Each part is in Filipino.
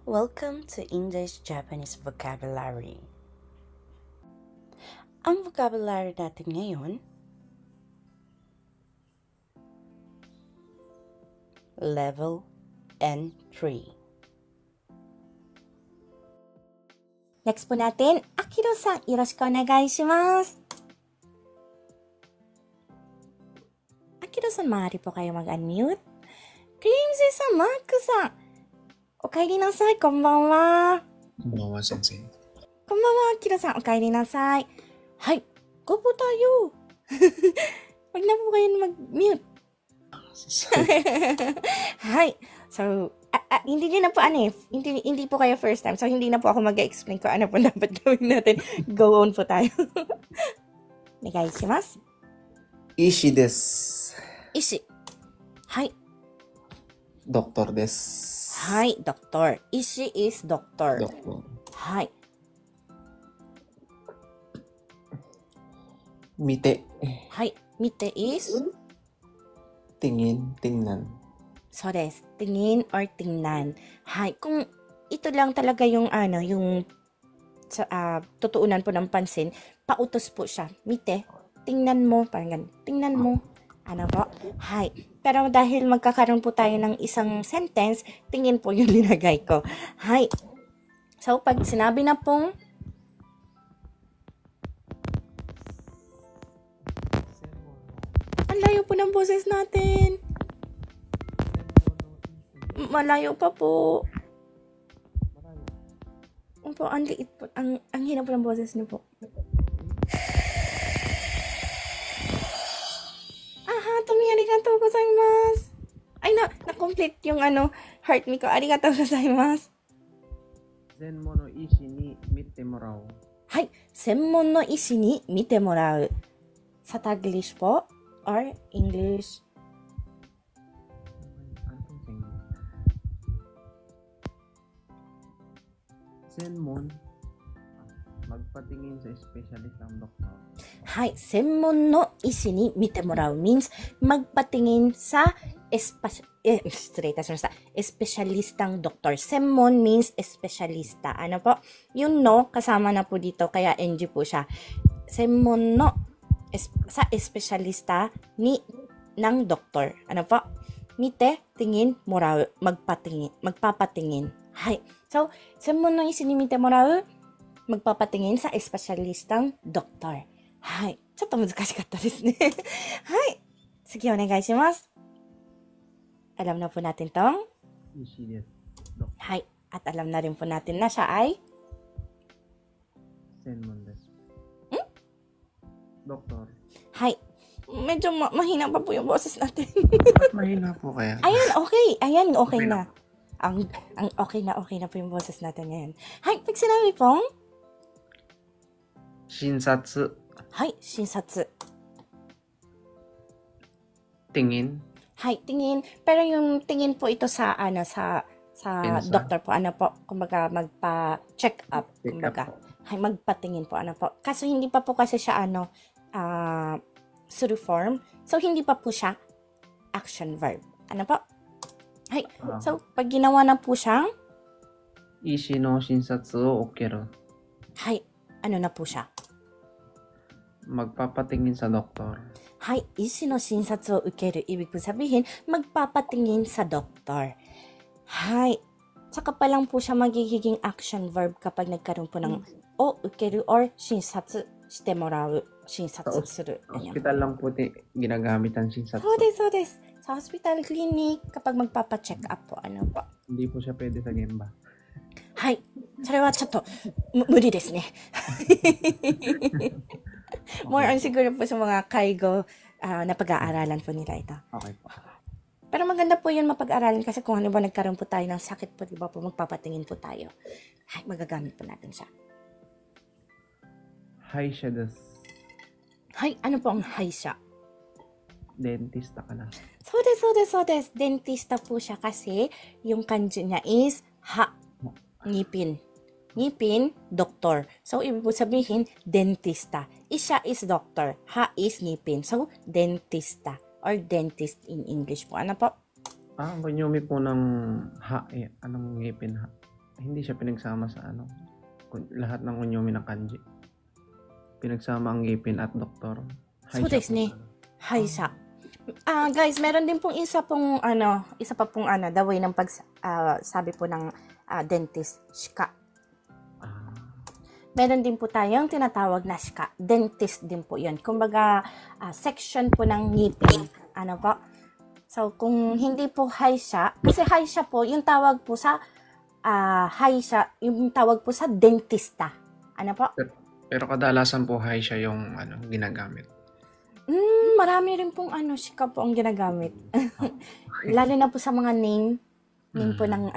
Welcome to English-Japanese Vocabulary. Ang vocabulary natin ngayon, Level N3. Next po natin, Akiro-san, yoroshiku onegai shimasu. Akiro-san, maaari po kayo mag-unmute. Crimson-san, Mark-san, おかえりなさい、こんばんは。こんばんは、先生。こんばんは、Akiro-san, おかえりなさい。はい、go po tayo. Wag na po kayo mag-mute. Hi. So, hindi nyo na po hindi po kayo first time. So, hindi na po ako mag-explain kung ano po dapat gawin natin. Go on po tayo. Onegai shimasu. Ishi desu. Ishi. Hi. Doctor desu. Hi, doctor. Ishi is doctor. Doctor. Hi. Mite. Hi. Mite is? Tingin, tingnan. So des. Tingin or tingnan. Hi. Kung ito lang talaga yung tutuunan po ng pansin, pautos po siya. Mite. Tingnan mo. Parang ganun. Tingnan mo. Ano po? Hi. Pero dahil magkakaroon po tayo ng isang sentence, tingin po yung linagay ko. Hi. So, pag sinabi na pong ang layo po ng boses natin. Malayo pa po. Opo, ang liit po. Ang hina po ng boses niyo po. Tomi, arigatou gozaimasu. Ay, na-complete yung heart me ko. Arigatou gozaimasu. 専門の医師に見てもらおう。はい。専門の医師に見てもらう。Sa Taglish po? Or English? Senmon, magpatingin sa specialist ang doktor. Hi, 専門の医師に見てもらう means magpatingin sa espesyalistang doktor. 専門 means espesyalista. Ano po? Yung no, kasama na po dito, kaya NG po siya. 専門のsa espesyalista ng doktor. Ano po? Mite, tingin, morau, magpapatingin. Hi. So, 専門の医師に見てもらう magpapatingin sa espesyalistang doktor. はい。ちょっと難しかったですね。はい。次お願いします。Alam na po natin tong? 医師です。はい。At alam na rin po natin na siya ay? 専門です。Doktor. はい。Medyo mahina pa po yung boses natin. Mahina po kaya. Ayan, okay. Ayan, okay na. Ang okay na po yung boses natin ngayon. Hai, pag sinabi pong? 診察。はい、診察。Tingin. Hi, tingin. Pero yung tingin po ito sa doctor po, kumbaga magpa-check up, kumbaga. Hi, magpatingin po, Kaso hindi pa po kasi siya suru form. So hindi pa po siya action verb. Hi. So pag ginawa na po siyang 医師の診察を受ける。 Hi, ano na po siya? Magpapatingin sa doktor. Hi, 医師の診察を受ける. Ibig po sabihin, magpapatingin sa doktor. Hi. Saka pa lang po siya magiging action verb kapag nagkaroon po ng o ukeru or 診察してもらう. 診察する. Hospital lang po ginagamit ang 診察. そうです。Sa hospital, clinic, kapag magpapa-check up po, po. Hindi po siya pwede sa gemba. はい。それはちょっと無理ですね。More on siguro po sa mga kaigo na pag-aaralan po nila ito. Okay po. Pero maganda po yun mapag-aralan kasi kung halimbawa nagkaroon po tayo ng sakit po, diba po, magpapatingin po tayo. Ay, magagamit po natin siya. 歯医者です。はい、ano po ang haisha? Dentista ka na. そうです。Dentista po siya kasi yung kanji niya is ha, ngipin. Ngipin, doktor. So, ibig po sabihin, dentista. Isha is doctor. Ha is ngipin. So, dentista or dentist in English po. Ano po? Ang kunyumi po ng ha, anong ngipin ha? hindi siya pinagsama sa ano. Lahat ng kunyomi na kanji. Pinagsama ang ngipin at doktor. So, desu ne. Haisha. Guys, meron din pong isa pa pong the way ng sabi po ng dentist, shika. Meron din po tayong tinatawag na shika. Dentist din po yun. Kumbaga, section po ng ngipin. Ano po? So, kung hindi po haisha, kasi haisha po, yung tawag po sa haisha, yung tawag po sa dentista. Ano po? Pero kadalasan po high siya yung ginagamit. Marami rin pong shika po ang ginagamit. Lalo na po sa mga name po ng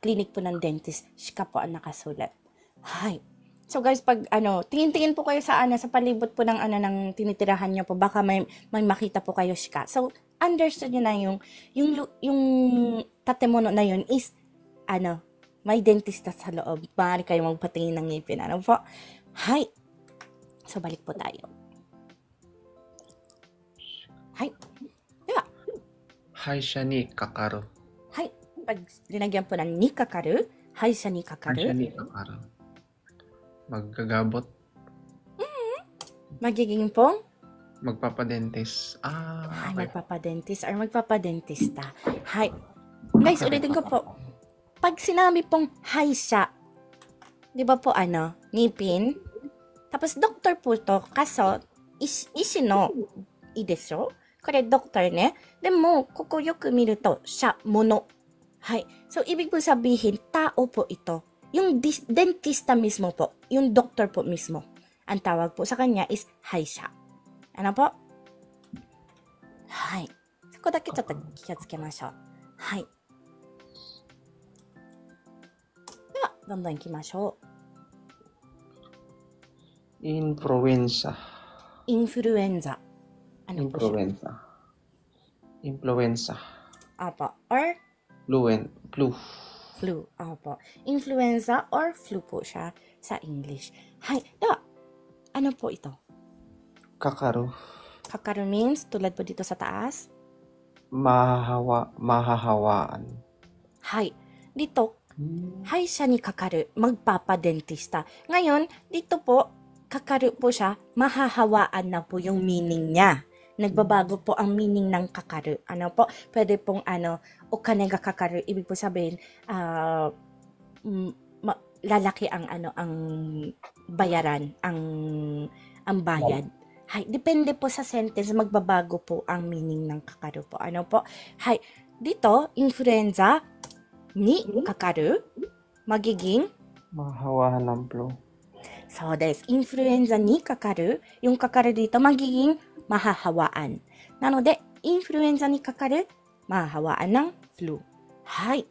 clinic po ng dentist, shika po ang nakasulat. Hay. So guys, pag tingin-tingin po kayo sa sa palibot po ng ng tinitirahan niyo po, baka may makita po kayo shika. So understood niyo na yung tatemono na yun is may dentista sa loob. Maaari kayo magpatingin ng ngipin. Ano po? Hay. So balik po tayo. Hay. Diba? High siya ni kakaru. Hay. Pag linagyan po ng ni kakaru, hay siya ni High kakaru. siya ni kakaru. Maggagabot. Magiging pong Magpapadentist. Ay, Okay. magpapadentist or magpapadentista. Hay. Guys, ulitin ko po. Pag sinabi pong hay siya, di ba po ngipin? Tapos doktor po to, kaso, ishi no i desho? Kore doktor ne? Demo, koko yoku miru to, siya, mono. Hay. So, ibig po sabihin, tao po ito. Yung dentista mismo po, yung doktor po mismo. Ang tawag po sa kanya is hay siya. Ano po? Hay. そこだけちょっと気をつけましょう。はい。では、どんどん行きましょう。 Influenza. インフルエンザ。Ano po siya? Influenza. Opo. Or Flu. flu. Opo. Influenza or flu po siya sa English. Hay. Diba? Ano po ito? Kakaru. Kakaru means, tulad po dito sa taas. Mahahawaan. Hay. Dito, hay siya ni kakaru. Magpapadentista. Ngayon, dito po, kakaru po siya, mahahawaan na po yung meaning niya. Nagbabago po ang meaning ng kakaru. Ano po? Pwede pong okane ga kakaru. Ibig po sabihin, lalaki ang ang bayaran, ang bayad. Hay, depende po sa sentence, magbabago po ang meaning ng kakaru po. Ano po? Hay, dito, influenza ni kakaru, magiging Mahahawaan ng flu. So, influenza ni kakaru, yung kakaru dito magiging mahahawaan. Nanode, influenza ni kakaru, mahahawaan ng flu. Hay.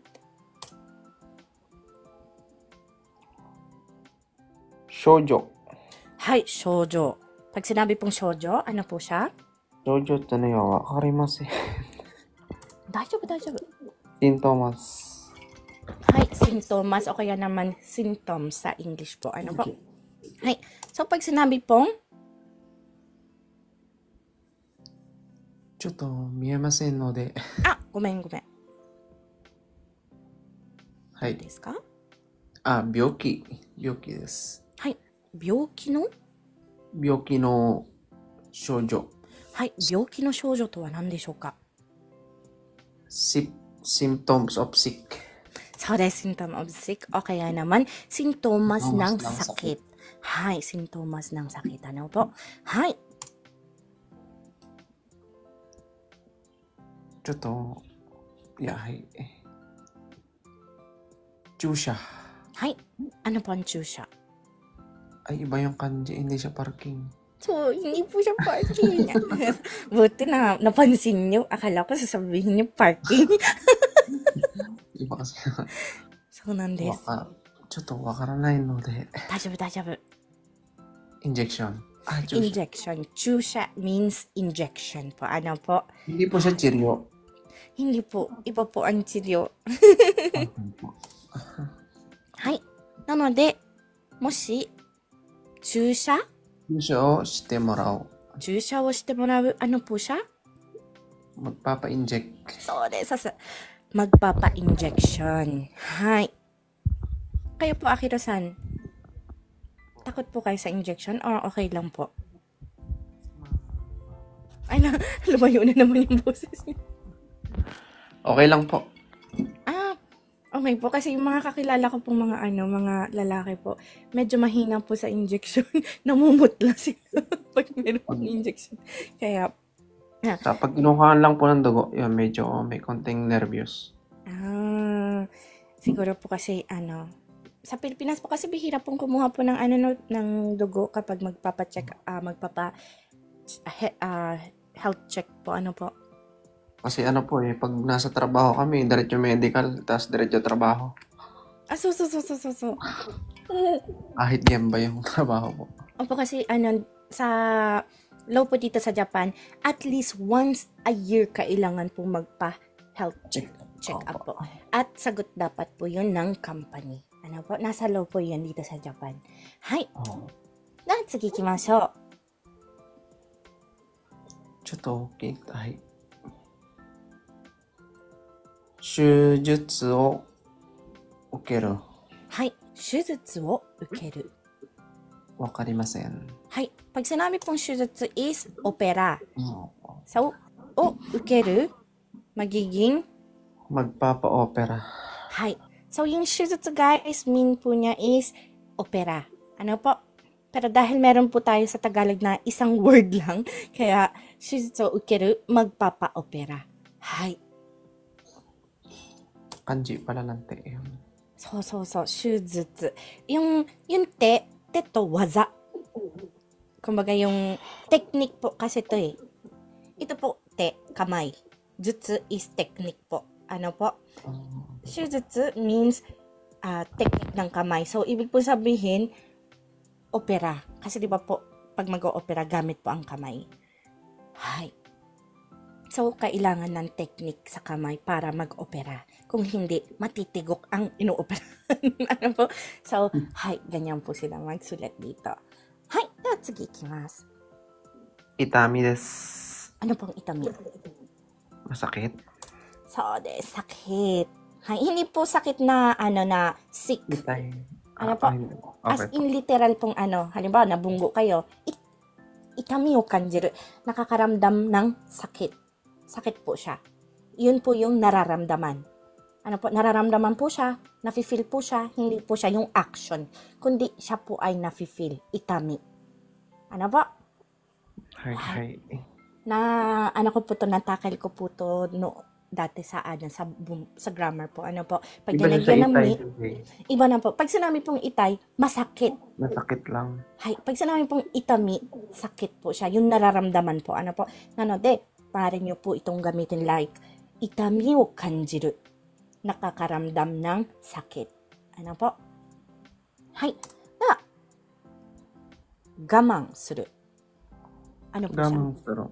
Shoujo. Hay, shoujo. Pag sinabi pong shoujo, ano po siya? Shoujo ってのはわかりません。大丈夫。Symptoms. Hay, sintomas o kaya naman symptoms sa English po. Ano po? Hay. So, pag sinabi pong ちょっと見えませんので。ごめん。はい。ですか？病気です。はい。病気の症状。はい。病気の症状とは何でしょうか？ Symptoms of sick. そうです。symptom of sick. O kaya naman, sintomas ng sakit. Hay, sintomas ng sakit. Ano po? Hay. ちょっと、はい。注射。Hay. Ano po ang chusha? Ay, iba yung kanji. Hindi siya parking. So, hindi po siya parking. Buti na napansin niyo. Akala ko sasabihin niyo parking. Iba kasi. そうなんです。ちょっとわからないので。大丈夫。Injection.注射。 Injection. Chusha means injection po. Ano po? Hindi po siya chiryo. Hindi po. Iba po ang chilyo. はい。なので、もし、注射をしてもらう。ano po siya? Magpapa-inject. そうです。magpapa-injection. Hi. Kayo po, Akira-san, takot po kayo sa injection or okay lang po? Ay na, lumayo na naman yung boses niya. Okay lang po. Okay po, kasi yung mga kakilala ko pong mga lalaki po, medyo mahina po sa injection. Namumutla sila pag meron pong injection. Kaya, Sa pag kinuhaan lang po ng dugo, yun, medyo may konting nervyos. siguro po kasi, sa Pilipinas po kasi bihira pong kumuha po ng, ng dugo kapag health check po, po. Kasi pag nasa trabaho kami, diretso medical, tapos diretso trabaho. So. Kahit gamba yung trabaho po. Opo, kasi sa law po dito sa Japan, at least once a year kailangan po magpa-health check-up po. At sagot dapat po yun ng company. Po? Nasa law po yun dito sa Japan. Hai. Natsugi ikimashou. ちょっと大きい。はい。手術を受ける。はい。手術を受ける。わかりません。はい。Pag sinabi pong 手術 is opera. So,受ける magiging magpapa-opera. Hai. So, yung 手術 guys, mean po niya is opera. Po? Pero dahil meron po tayo sa Tagalog na isang word lang, kaya 手術を受ける magpapa-opera. Hai. Kanji pala ng te. So. 手術. Yung te to waza. Kumbaga yung technique po kasi to eh. Ito po te, kamay. Jutsu is technique po. Po? 手術 means technique ng kamay. So, ibig po sabihin, opera. Kasi di ba po, pag mag-o-opera, gamit po ang kamay. Hai. So, kailangan ng technique sa kamay para mag-opera. Kung hindi, matitigok ang ino-opera. Po? So, hai, ganyan po silang magsulat dito. Hai, natsugi ikimasu. Itami desu. Ano pong itami? Masakit? So, sakit. Hai, hindi po sakit na, na sick. Itay. Po? Okay. As in literal pong halimbawa, nabunggo kayo, itami o kanjiru, nakakaramdam ng sakit. Sakit po siya. Yun po yung nararamdaman. Po? Nararamdaman po siya, nafe-feel po siya, hindi po siya yung action, kundi siya po ay nafe-feel, itami. Po? Hai. Na, ko po to, natakil ko po to, dati sa grammar po. Po? Pag Iba nilagyan ng itay. iba na po. Pag sinabi pong itay, masakit. Masakit lang. Hay, pag sinabi pong itami, sakit po siya. Yung nararamdaman po. Po? Pare nyo po itong gamitin like, itami o kanjiru. Nakakaramdam ng sakit. Po? Hay. Na, gamang suru. Po siya? Gamang suru.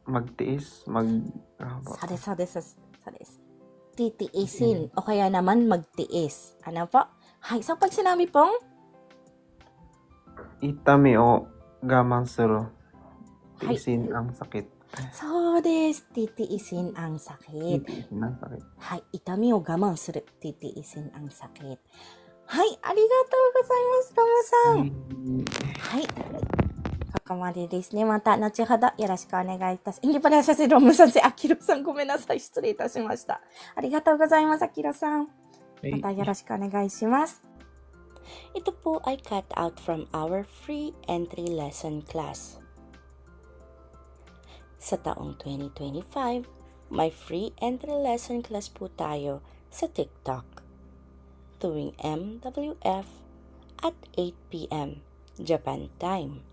Magtiis, Sa des. Titiisin. O kaya naman magtiis. Po? Hay, so pag sinabi pong itami o gamang suru. Tiisin ang sakit. So des. Titiisin ang sakit. Tiisin ang sakit. Hay, itami o gamang suru. Titiisin ang sakit. Hay, arigatou gozaimasu, Romu-san. Hay. ここまでですね。また後ほどよろしくお願いいたします。hindi pala siya si Romuさん、si Akiroさん。ごめんなさい。失礼いたしました。ありがとうございます、Akiroさん。またよろしくお願いします。Ito po ay cut out from our free entry lesson class. Sa taong 2025, may free entry lesson class po tayo sa TikTok tuwing MWF at 8 p.m. Japan time.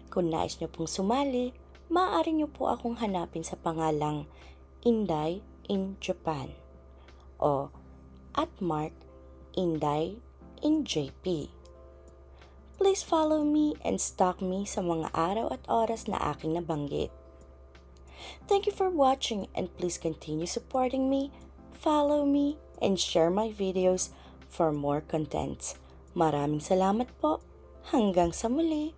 Kung nais nyo pong sumali, maaari nyo po akong hanapin sa pangalang Inday in Japan o @Inday in JP. Please follow me and stalk me sa mga araw at oras na aking nabanggit. Thank you for watching and please continue supporting me, follow me, and share my videos for more contents. Maraming salamat po. Hanggang sa muli.